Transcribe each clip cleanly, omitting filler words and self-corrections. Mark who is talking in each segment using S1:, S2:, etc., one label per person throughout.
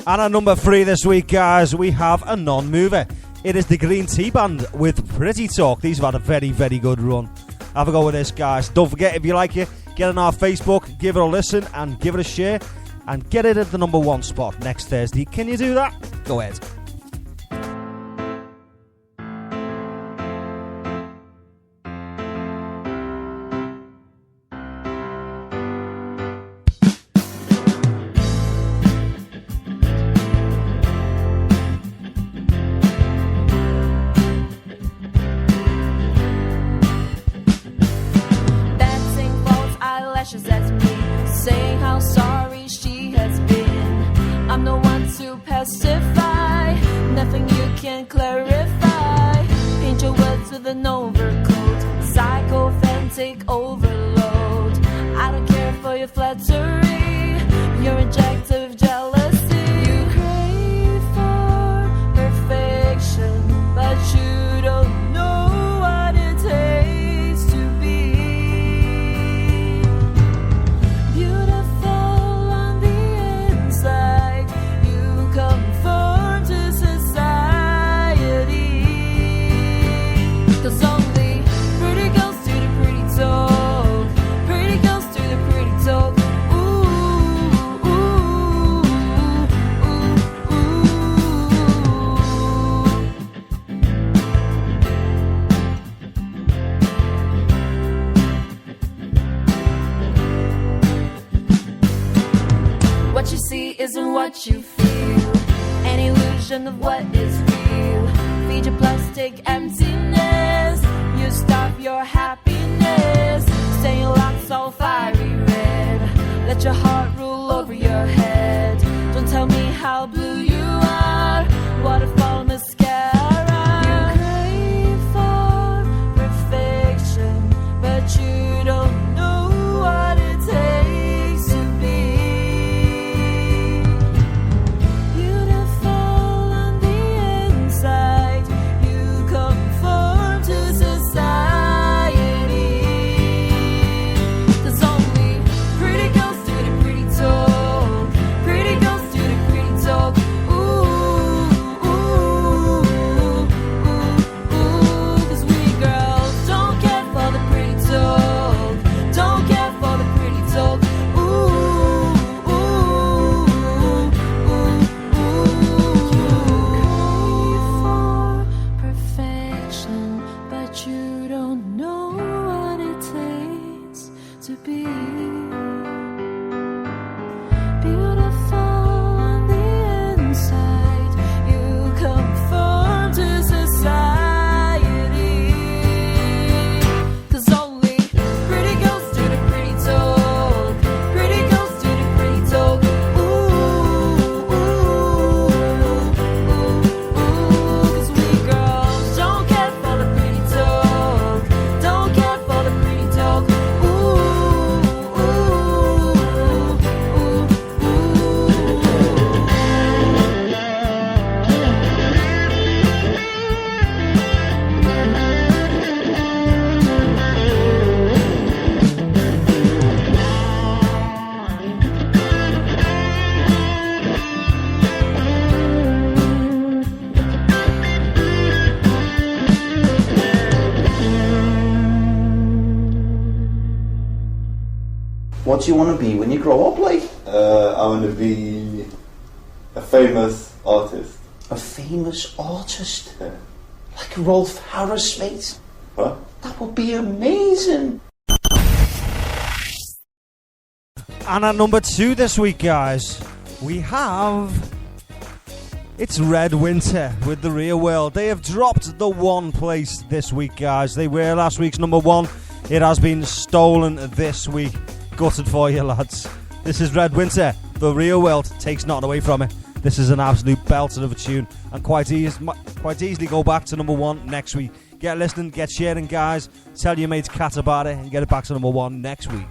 S1: And at number 3 this week, guys, we have a non-mover. It is the Green Tea Band with Pretty Talk. These have had a very, very good run. Have a go with this, guys. Don't forget, if you like it, get on our Facebook, give it a listen, and give it a share, and get it at the number 1 spot next Thursday. Can you do that? Go ahead.
S2: What do you want to be when you grow up, like?
S3: I want to be a famous artist.
S2: A famous artist?
S3: Yeah.
S2: Like Rolf Harris, mate?
S3: What?
S2: That would be amazing.
S1: And at number 2 this week, guys, we have... It's Red Winter with The Real World. They have dropped the 1 place this week, guys. They were last week's number 1. It has been stolen this week. Gutted for you, lads. This is Red Winter. The Real World takes nothing away from it. This is an absolute belter of a tune, and quite easily go back to number 1 next week. Get listening, get sharing, guys. Tell your mates Cat about it, and get it back to number 1 next week.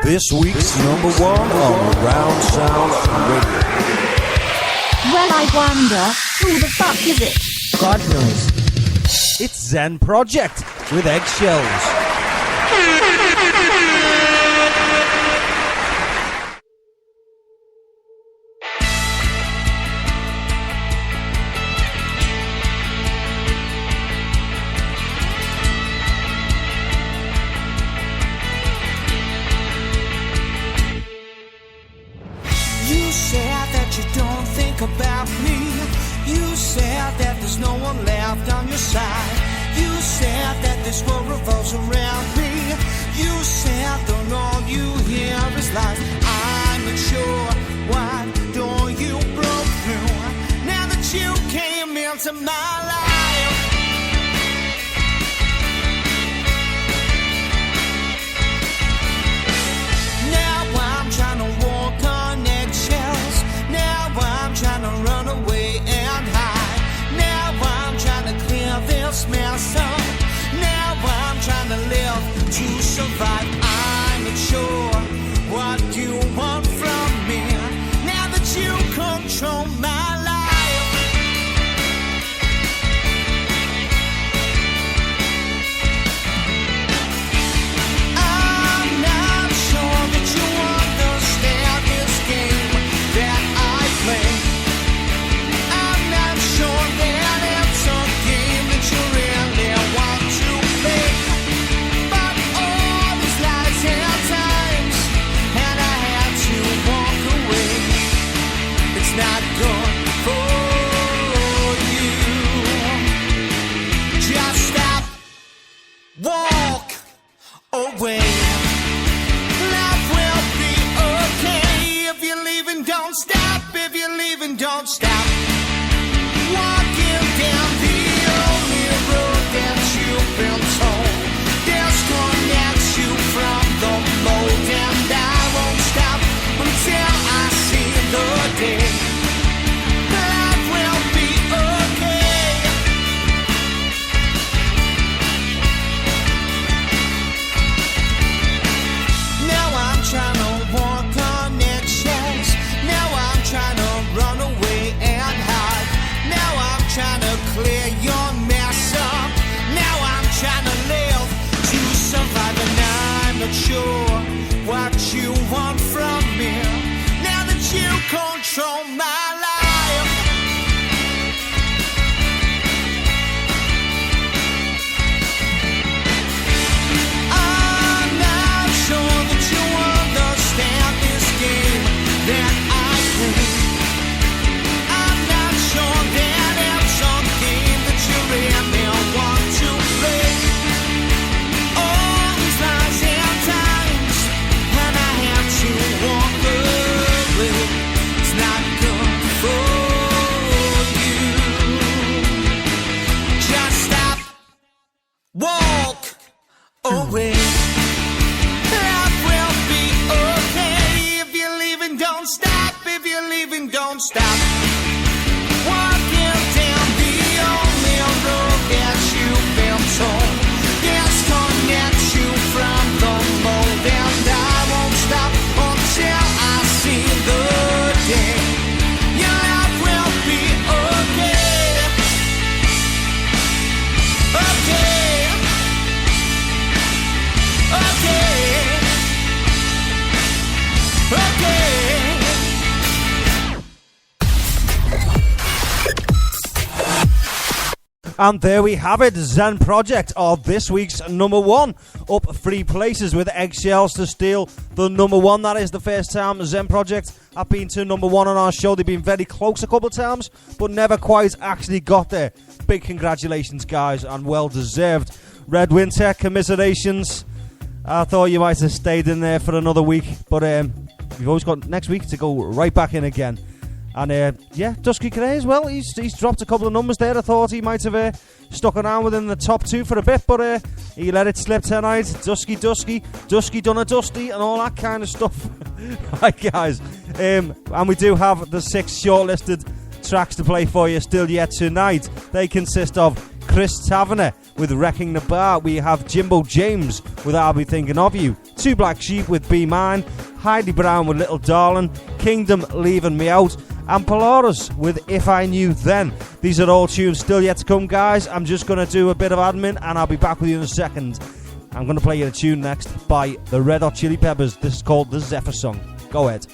S1: This week's number one on Round Sound Radio.
S4: Well, I wonder, who the fuck is it?
S1: God knows. It's Zen Project with Eggshells.
S5: About me, you said that there's no one left on your side. You said that this world revolves around me. You said that all you hear is lies. I'm not sure why door you broke through. Now that you came into my life, now I'm trying to walk on eggshells. Now I'm trying to run away and hide. Now I'm trying to clear this mess up. Now I'm trying to live to survive. I'm not sure what you want from me. Now that you control my life, I'm not sure that you understand this game that I play. I'm not sure that it's a game that you really want to play. But all these lies and times, and I had to walk away. It's not good for you. Just stop, walk away. Life will be okay if you're leaving. Don't stop. If you're leaving, don't stop. Walking down the only road that you've been told disconnects you from the mold, and I won't stop until I see the day. Life will be okay. Now I'm trying to walk on eggshells. Now I'm trying to run away and hide. Now I'm trying to clear your mess up. Now I'm trying to live to survive, and I'm not sure what you want from me. Now that you control my life, I'm not sure that you understand this game that I play. I'm not sure that it's a game that you really want to play. All these lies and times, and I had to walk away. It's not good for you. Just stop, walk away. Life will be okay if you're leaving. Don't stop. If you're leaving, don't stop. Walking down the only road that you've been told disconnects you from the mold, and I won't stop until I see the day. Your life will be okay. Okay. Okay. Okay.
S1: And there we have it, Zen Project are this week's number one, up 3 places with Eggshells to steal the number one. That is the first time Zen Project have been to number one on our show. They've been very close a couple of times, but never quite actually got there. Big congratulations, guys, and well deserved. Red Winter, commiserations. I thought you might have stayed in there for another week, but you've always got next week to go right back in again. And yeah, Dusky Gray as well. He's dropped a couple of numbers there. I thought he might have stuck around within the top 2 for a bit, but he let it slip tonight. Dusky done a dusty, and all that kind of stuff. Right, guys. And we do have the 6 shortlisted tracks to play for you still yet tonight. They consist of Chris Taverner with Wrecking the Bar. We have Jimbo James with I'll Be Thinking of You. Two Black Sheep with Be Mine. Heidi Brown with Little Darling. Kingdom Leaving Me Out. And Polaris with If I Knew Then. These are all tunes still yet to come, guys. I'm just going to do a bit of admin and I'll be back with you in a second. I'm going to play you a tune next by the Red Hot Chili Peppers. This is called the Zephyr Song. Go ahead.